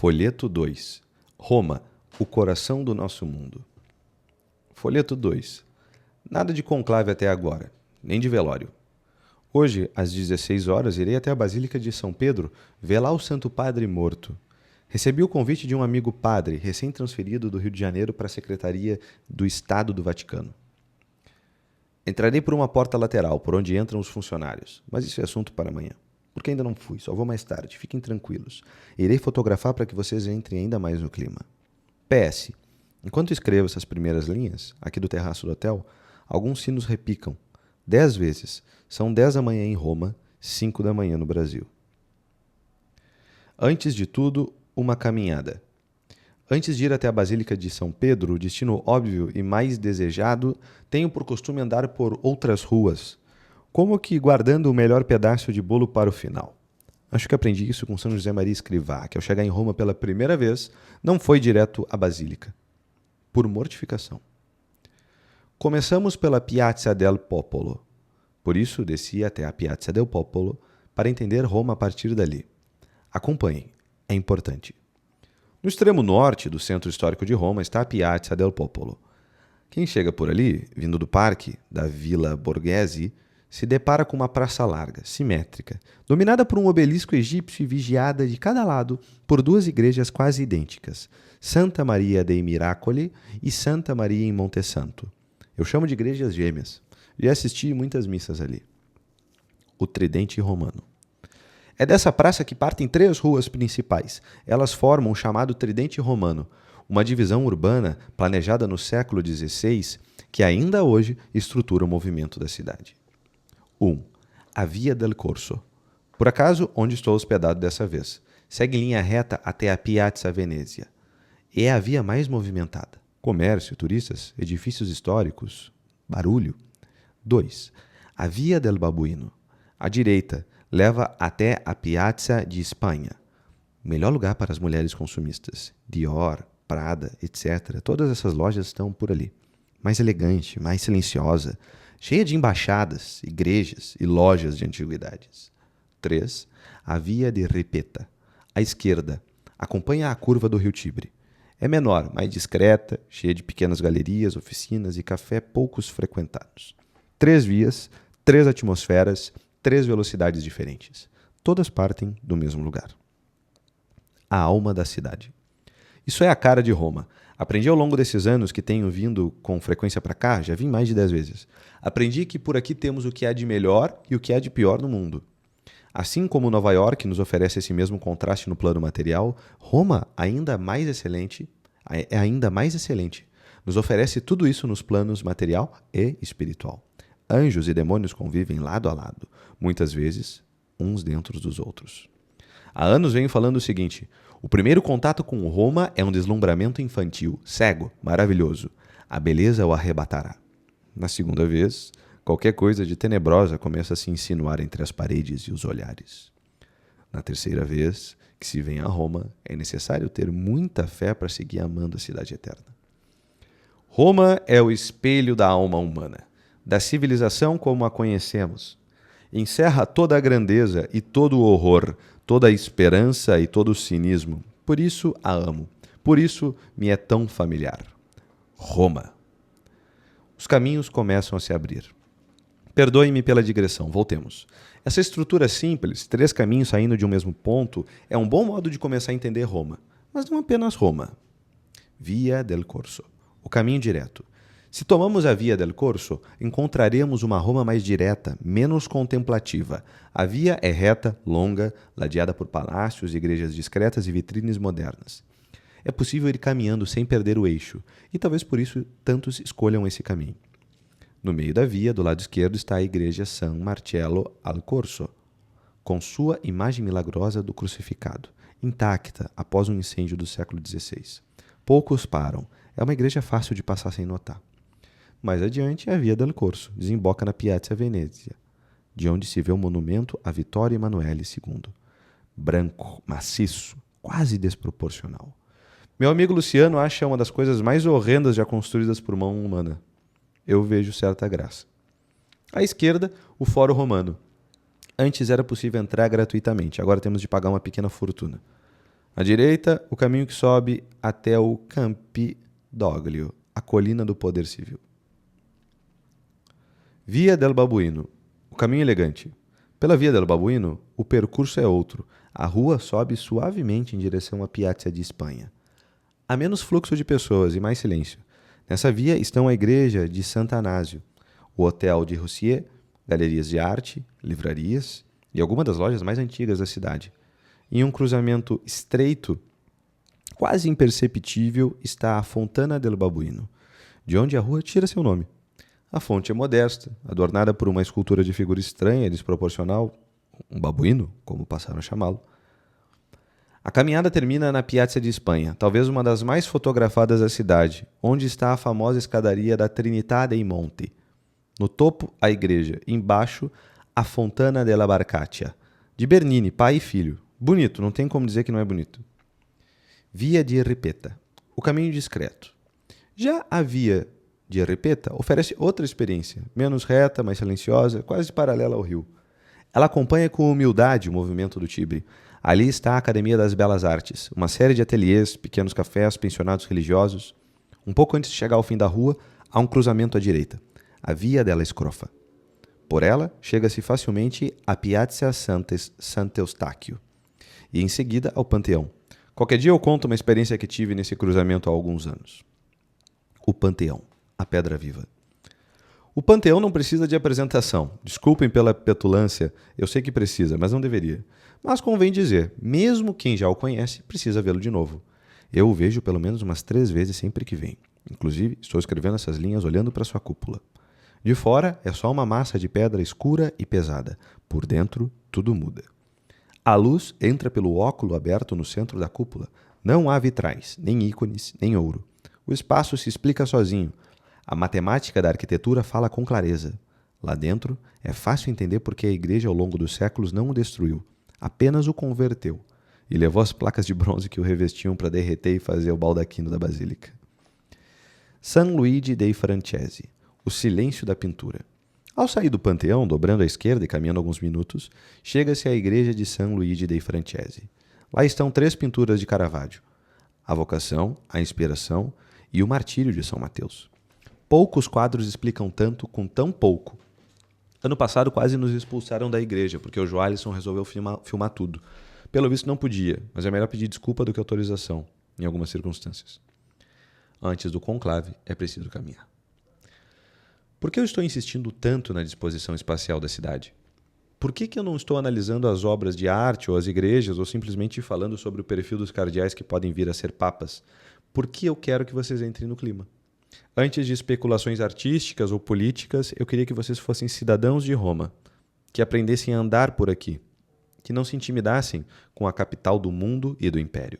Folheto 2. Roma, o coração do nosso mundo. Folheto 2. Nada de conclave até agora, nem de velório. Hoje, às 16 horas, irei até a Basílica de São Pedro velar o Santo Padre morto. Recebi o convite de um amigo padre, recém-transferido do Rio de Janeiro para a Secretaria do Estado do Vaticano. Entrarei por uma porta lateral, por onde entram os funcionários, mas isso é assunto para amanhã. Porque ainda não fui, só vou mais tarde, fiquem tranquilos. Irei fotografar para que vocês entrem ainda mais no clima. PS. Enquanto escrevo essas primeiras linhas, aqui do terraço do hotel, alguns sinos repicam. 10 vezes. São 10 da manhã em Roma, 5 da manhã no Brasil. Antes de tudo, uma caminhada. Antes de ir até a Basílica de São Pedro, o destino óbvio e mais desejado, tenho por costume andar por outras ruas, como que guardando o melhor pedaço de bolo para o final. Acho que aprendi isso com São José Maria Escrivá, que ao chegar em Roma pela primeira vez, não foi direto à Basílica, por mortificação. Começamos pela Piazza del Popolo. Por isso, desci até a Piazza del Popolo para entender Roma a partir dali. Acompanhem, é importante. No extremo norte do centro histórico de Roma está a Piazza del Popolo. Quem chega por ali, vindo do parque, da Villa Borghese, se depara com uma praça larga, simétrica, dominada por um obelisco egípcio e vigiada de cada lado por duas igrejas quase idênticas, Santa Maria dei Miracoli e Santa Maria em Monte Santo. Eu chamo de igrejas gêmeas. Já assisti muitas missas ali. O Tridente Romano. É dessa praça que partem 3 ruas principais. Elas formam o chamado Tridente Romano, uma divisão urbana planejada no século XVI que ainda hoje estrutura o movimento da cidade. 1. A Via del Corso. Por acaso, onde estou hospedado dessa vez. Segue linha reta até a Piazza Venezia. É a via mais movimentada. Comércio, turistas, edifícios históricos, barulho. 2. A Via del Babuino. À direita, leva até a Piazza de Espanha. O melhor lugar para as mulheres consumistas. Dior, Prada, etc. Todas essas lojas estão por ali. Mais elegante, mais silenciosa, cheia de embaixadas, igrejas e lojas de antiguidades. 3. A Via de Ripetta. À esquerda, acompanha a curva do Rio Tibre. É menor, mais discreta, cheia de pequenas galerias, oficinas e café poucos frequentados. 3 vias, 3 atmosferas, 3 velocidades diferentes. Todas partem do mesmo lugar. A alma da cidade. Isso é a cara de Roma. Aprendi ao longo desses anos que tenho vindo com frequência para cá, já vim mais de 10 vezes. Aprendi que por aqui temos o que há de melhor e o que há de pior no mundo. Assim como Nova York nos oferece esse mesmo contraste no plano material, Roma, é ainda mais excelente. Nos oferece tudo isso nos planos material e espiritual. Anjos e demônios convivem lado a lado, muitas vezes uns dentro dos outros. Há anos venho falando o seguinte: o primeiro contato com Roma é um deslumbramento infantil, cego, maravilhoso. A beleza o arrebatará. Na segunda vez, qualquer coisa de tenebrosa começa a se insinuar entre as paredes e os olhares. Na terceira vez que se vem a Roma, é necessário ter muita fé para seguir amando a cidade eterna. Roma é o espelho da alma humana, da civilização como a conhecemos. Encerra toda a grandeza e todo o horror, toda a esperança e todo o cinismo. Por isso a amo. Por isso me é tão familiar. Roma. Os caminhos começam a se abrir. Perdoe-me pela digressão, voltemos. Essa estrutura simples, 3 caminhos saindo de um mesmo ponto, é um bom modo de começar a entender Roma. Mas não apenas Roma. Via del Corso. O caminho direto. Se tomamos a Via del Corso, encontraremos uma Roma mais direta, menos contemplativa. A via é reta, longa, ladeada por palácios, igrejas discretas e vitrines modernas. É possível ir caminhando sem perder o eixo, e talvez por isso tantos escolham esse caminho. No meio da via, do lado esquerdo, está a igreja San Marcello al Corso, com sua imagem milagrosa do crucificado, intacta após um incêndio do século XVI. Poucos param. É uma igreja fácil de passar sem notar. Mais adiante, a Via del Corso desemboca na Piazza Venezia, de onde se vê o monumento a Vittorio Emanuele II. Branco, maciço, quase desproporcional. Meu amigo Luciano acha uma das coisas mais horrendas já construídas por mão humana. Eu vejo certa graça. À esquerda, o Fórum Romano. Antes era possível entrar gratuitamente, agora temos de pagar uma pequena fortuna. À direita, o caminho que sobe até o Campidoglio, a colina do poder civil. Via del Babuino, o caminho elegante. Pela Via del Babuino, o percurso é outro. A rua sobe suavemente em direção à Piazza di Espanha. Há menos fluxo de pessoas e mais silêncio. Nessa via estão a igreja de Sant'Anasio, o Hotel de Roussier, galerias de arte, livrarias e algumas das lojas mais antigas da cidade. Em um cruzamento estreito, quase imperceptível, está a Fontana del Babuino, de onde a rua tira seu nome. A fonte é modesta, adornada por uma escultura de figura estranha e desproporcional, um babuíno, como passaram a chamá-lo. A caminhada termina na Piazza di Espanha, talvez uma das mais fotografadas da cidade, onde está a famosa escadaria da Trinità dei Monti. No topo, a igreja, embaixo, a Fontana della Barcaccia, de Bernini, pai e filho. Bonito, não tem como dizer que não é bonito. Via di Ripetta, o caminho discreto. Já a Via de Ripetta oferece outra experiência, menos reta, mais silenciosa, quase paralela ao rio. Ela acompanha com humildade o movimento do Tibre. Ali está a Academia das Belas Artes, uma série de ateliês, pequenos cafés, pensionados religiosos. Um pouco antes de chegar ao fim da rua, há um cruzamento à direita, a Via della Scrofa. Por ela, chega-se facilmente à Piazza Sant'Eustachio e em seguida ao Panteão. Qualquer dia eu conto uma experiência que tive nesse cruzamento há alguns anos. O Panteão, a pedra viva. O Panteão não precisa de apresentação. Desculpem pela petulância, eu sei que precisa, mas não deveria. Mas convém dizer, mesmo quem já o conhece, precisa vê-lo de novo. Eu o vejo pelo menos umas 3 vezes sempre que vem. Inclusive, estou escrevendo essas linhas olhando para sua cúpula. De fora, é só uma massa de pedra escura e pesada. Por dentro, tudo muda. A luz entra pelo óculo aberto no centro da cúpula. Não há vitrais, nem ícones, nem ouro. O espaço se explica sozinho. A matemática da arquitetura fala com clareza. Lá dentro, é fácil entender por que a igreja ao longo dos séculos não o destruiu, apenas o converteu, e levou as placas de bronze que o revestiam para derreter e fazer o baldaquino da basílica. San Luigi dei Francesi, o silêncio da pintura. Ao sair do Panteão, dobrando à esquerda e caminhando alguns minutos, chega-se à igreja de San Luigi dei Francesi. Lá estão 3 pinturas de Caravaggio: a Vocação, a Inspiração e o Martírio de São Mateus. Poucos quadros explicam tanto com tão pouco. Ano passado quase nos expulsaram da igreja, porque o Joalisson resolveu filmar tudo. Pelo visto não podia, mas é melhor pedir desculpa do que autorização, em algumas circunstâncias. Antes do conclave, é preciso caminhar. Por que eu estou insistindo tanto na disposição espacial da cidade? Por que eu não estou analisando as obras de arte ou as igrejas, ou simplesmente falando sobre o perfil dos cardeais que podem vir a ser papas? Por que eu quero que vocês entrem no clima? Antes de especulações artísticas ou políticas, eu queria que vocês fossem cidadãos de Roma, que aprendessem a andar por aqui, que não se intimidassem com a capital do mundo e do império.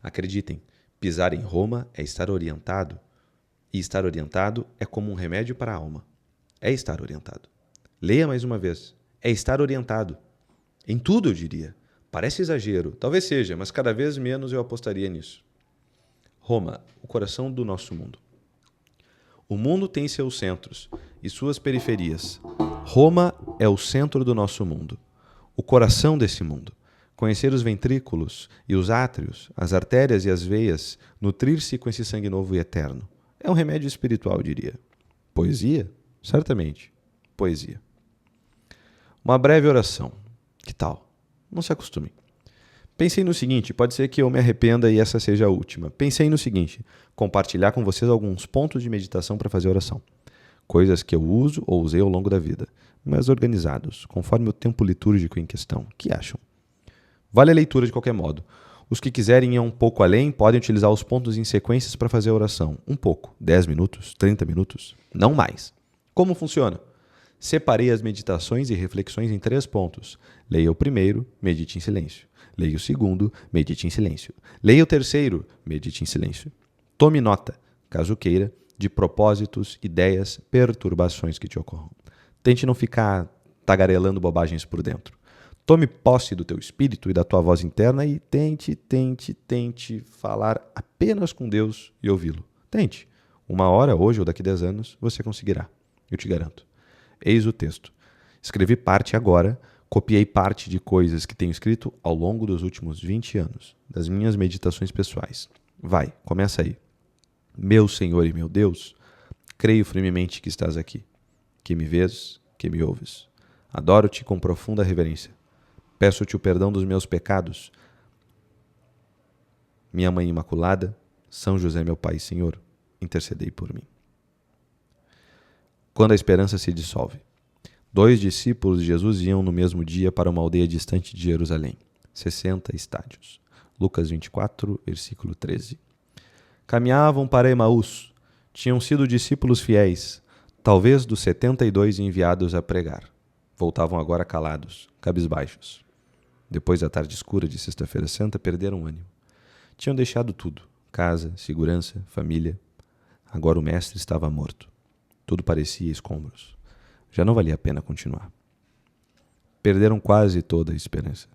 Acreditem, pisar em Roma é estar orientado, e estar orientado é como um remédio para a alma. É estar orientado. Leia mais uma vez. É estar orientado. Em tudo, eu diria. Parece exagero, talvez seja, mas cada vez menos eu apostaria nisso. Roma, o coração do nosso mundo. O mundo tem seus centros e suas periferias. Roma é o centro do nosso mundo, o coração desse mundo. Conhecer os ventrículos e os átrios, as artérias e as veias, nutrir-se com esse sangue novo e eterno. É um remédio espiritual, eu diria. Poesia? Certamente. Poesia. Uma breve oração. Que tal? Não se acostumem. Pensei no seguinte, pode ser que eu me arrependa e essa seja a última. Pensei no seguinte, compartilhar com vocês alguns pontos de meditação para fazer oração. Coisas que eu uso ou usei ao longo da vida, mas organizados, conforme o tempo litúrgico em questão. Que acham? Vale a leitura de qualquer modo. Os que quiserem ir um pouco além podem utilizar os pontos em sequências para fazer a oração. Um pouco, 10 minutos, 30 minutos, não mais. Como funciona? Separei as meditações e reflexões em 3 pontos. Leia o primeiro, medite em silêncio. Leia o segundo, medite em silêncio. Leia o terceiro, medite em silêncio. Tome nota, caso queira, de propósitos, ideias, perturbações que te ocorram. Tente não ficar tagarelando bobagens por dentro. Tome posse do teu espírito e da tua voz interna e tente falar apenas com Deus e ouvi-lo. Tente. 1 hora, hoje ou daqui 10 anos, você conseguirá. Eu te garanto. Eis o texto. Escrevi parte agora, Copiei parte de coisas que tenho escrito ao longo dos últimos 20 anos, das minhas meditações pessoais. Vai, começa aí. Meu Senhor e meu Deus, creio firmemente que estás aqui, que me vês, que me ouves. Adoro-te com profunda reverência. Peço-te o perdão dos meus pecados. Minha Mãe Imaculada, São José, meu Pai e Senhor, intercedei por mim. Quando a esperança se dissolve. 2 discípulos de Jesus iam no mesmo dia para uma aldeia distante de Jerusalém, 60 estádios. Lucas 24, versículo 13. Caminhavam para Emaús. Tinham sido discípulos fiéis, talvez dos 72 enviados a pregar. Voltavam agora calados, cabisbaixos. Depois da tarde escura de Sexta-feira Santa, perderam o ânimo. Tinham deixado tudo, casa, segurança, família. Agora o mestre estava morto. Tudo parecia escombros. Já não valia a pena continuar. Perderam quase toda a esperança,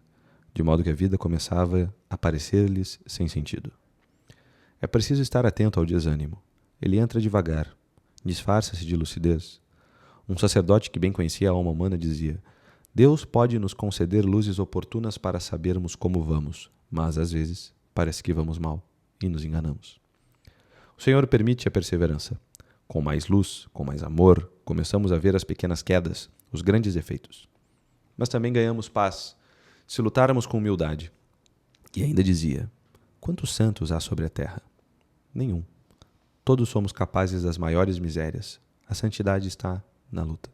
de modo que a vida começava a parecer-lhes sem sentido. É preciso estar atento ao desânimo. Ele entra devagar, disfarça-se de lucidez. Um sacerdote que bem conhecia a alma humana dizia: Deus pode nos conceder luzes oportunas para sabermos como vamos, mas às vezes parece que vamos mal e nos enganamos. O Senhor permite a perseverança. Com mais luz, com mais amor, começamos a ver as pequenas quedas, os grandes efeitos. Mas também ganhamos paz, se lutarmos com humildade. E ainda dizia: quantos santos há sobre a terra? Nenhum. Todos somos capazes das maiores misérias. A santidade está na luta.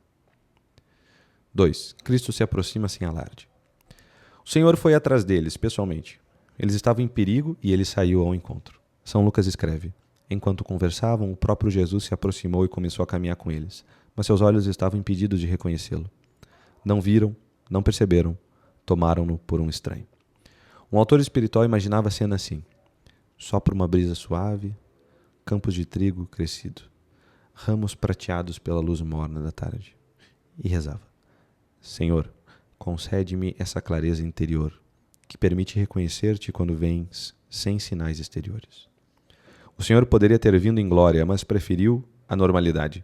2. Cristo se aproxima sem alarde. O Senhor foi atrás deles, pessoalmente. Eles estavam em perigo e ele saiu ao encontro. São Lucas escreve: enquanto conversavam, o próprio Jesus se aproximou e começou a caminhar com eles, mas seus olhos estavam impedidos de reconhecê-lo. Não viram, não perceberam, tomaram-no por um estranho. Um autor espiritual imaginava a cena assim: sopra uma brisa suave, campos de trigo crescido, ramos prateados pela luz morna da tarde. E rezava: Senhor, concede-me essa clareza interior, que permite reconhecer-te quando vens sem sinais exteriores. O Senhor poderia ter vindo em glória, mas preferiu a normalidade.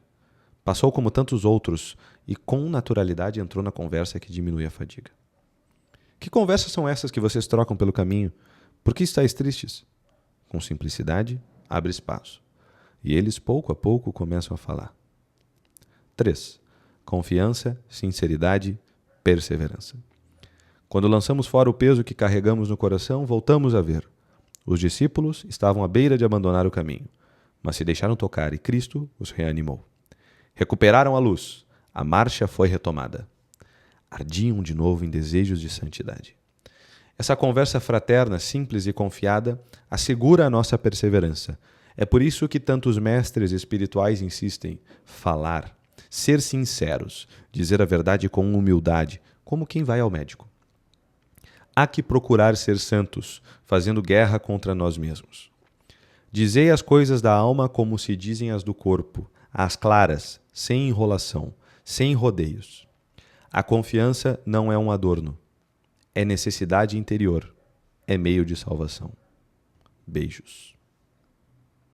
Passou como tantos outros e com naturalidade entrou na conversa que diminui a fadiga. Que conversas são essas que vocês trocam pelo caminho? Por que estáis tristes? Com simplicidade, abre espaço. E eles, pouco a pouco, começam a falar. 3. Confiança, sinceridade, perseverança. Quando lançamos fora o peso que carregamos no coração, voltamos a ver. Os discípulos estavam à beira de abandonar o caminho, mas se deixaram tocar e Cristo os reanimou. Recuperaram a luz, a marcha foi retomada. Ardiam de novo em desejos de santidade. Essa conversa fraterna, simples e confiada, assegura a nossa perseverança. É por isso que tantos mestres espirituais insistem: falar, ser sinceros, dizer a verdade com humildade, como quem vai ao médico. Há que procurar ser santos, fazendo guerra contra nós mesmos. Dizei as coisas da alma como se dizem as do corpo, às claras, sem enrolação, sem rodeios. A confiança não é um adorno, é necessidade interior, é meio de salvação. Beijos.